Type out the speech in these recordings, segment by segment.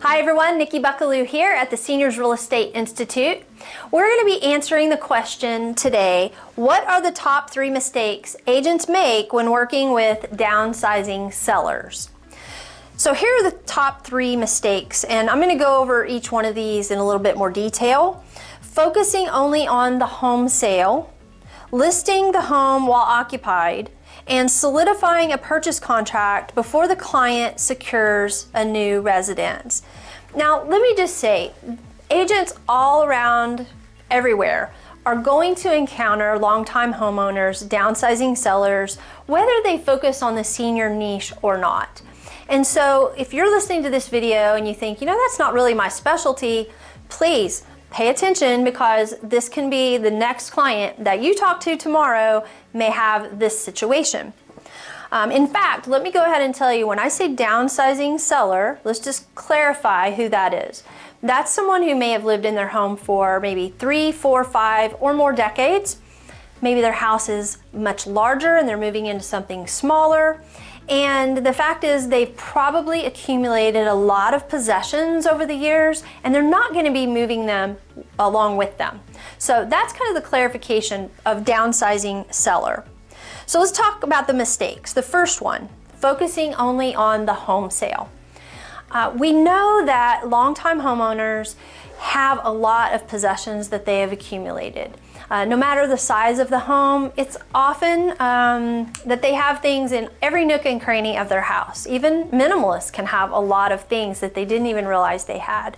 Hi everyone, Nikki Buckaloo here at the Seniors Real Estate Institute. We're going to be answering the question today, what are the top 3 mistakes agents make when working with downsizing sellers? So here are the top 3 mistakes, and I'm going to go over each one of these in a little bit more detail. Focusing only on the home sale, listing the home while occupied, and solidifying a purchase contract before the client secures a new residence. Now, let me just say, agents all around everywhere are going to encounter longtime homeowners, downsizing sellers, whether they focus on the senior niche or not. And so if you're listening to this video and you think, that's not really my specialty, please pay attention, because this can be the next client that you talk to tomorrow may have this situation. In fact, let me go ahead and tell you, when I say downsizing seller, let's just clarify who that is. That's someone who may have lived in their home for maybe 3, 4, 5 or more decades. Maybe their house is much larger and they're moving into something smaller. And the fact is, they've probably accumulated a lot of possessions over the years, and they're not going to be moving them along with them. So that's kind of the clarification of downsizing seller. So let's talk about the mistakes. The first one, focusing only on the home sale. We know that longtime homeowners have a lot of possessions that they have accumulated. No matter the size of the home, it's often that they have things in every nook and cranny of their house. Even minimalists can have a lot of things that they didn't even realize they had.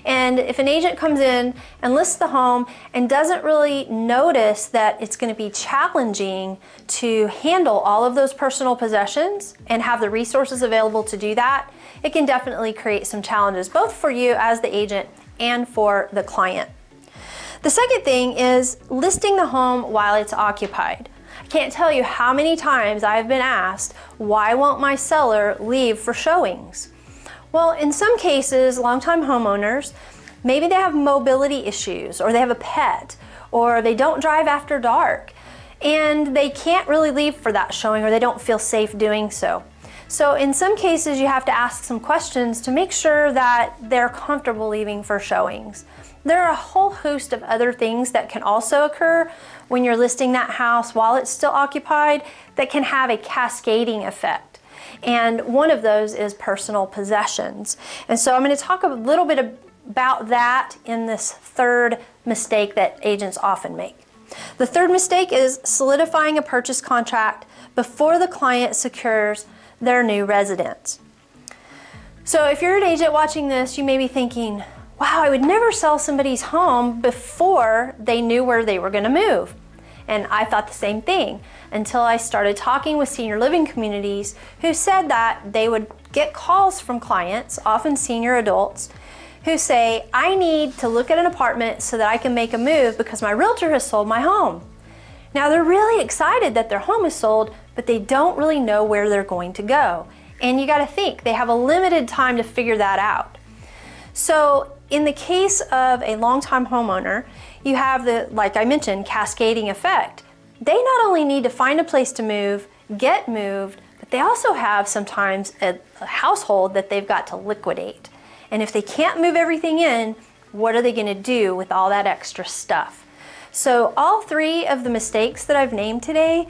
And if an agent comes in and lists the home and doesn't really notice that it's going to be challenging to handle all of those personal possessions and have the resources available to do that, it can definitely create some challenges, both for you as the agent and for the client. The second thing is listing the home while it's occupied. I can't tell you how many times I've been asked, why won't my seller leave for showings? Well, in some cases, longtime homeowners, maybe they have mobility issues, or they have a pet, or they don't drive after dark, and they can't really leave for that showing, or they don't feel safe doing so. So in some cases, you have to ask some questions to make sure that they're comfortable leaving for showings. There are a whole host of other things that can also occur when you're listing that house while it's still occupied that can have a cascading effect. And one of those is personal possessions. And so I'm going to talk a little bit about that in this third mistake that agents often make. The third mistake is solidifying a purchase contract before the client secures their new residence. So if you're an agent watching this, you may be thinking, wow, I would never sell somebody's home before they knew where they were going to move. And I thought the same thing until I started talking with senior living communities who said that they would get calls from clients, often senior adults, who say, I need to look at an apartment so that I can make a move because my realtor has sold my home. Now they're really excited that their home is sold, but they don't really know where they're going to go. And you got to think, they have a limited time to figure that out. So in the case of a longtime homeowner, you have the, like I mentioned, cascading effect. They not only need to find a place to move, get moved, but they also have sometimes a household that they've got to liquidate. And if they can't move everything in, what are they going to do with all that extra stuff? So all 3 of the mistakes that I've named today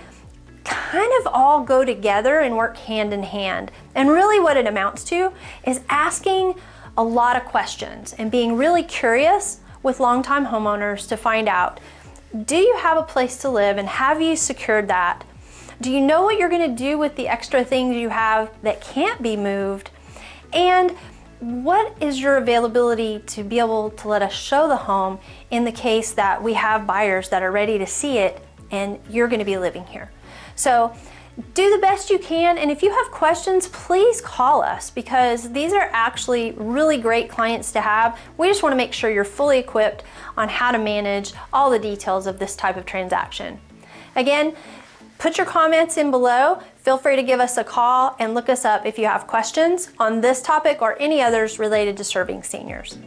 kind of all go together and work hand in hand. And really what it amounts to is asking a lot of questions and being really curious with longtime homeowners to find out, do you have a place to live and have you secured that? Do you know what you're going to do with the extra things you have that can't be moved? And what is your availability to be able to let us show the home in the case that we have buyers that are ready to see it and you're going to be living here? So do the best you can, and if you have questions, please call us, because these are actually really great clients to have. We just want to make sure you're fully equipped on how to manage all the details of this type of transaction. Again, put your comments in below. Feel free to give us a call and look us up if you have questions on this topic or any others related to serving seniors.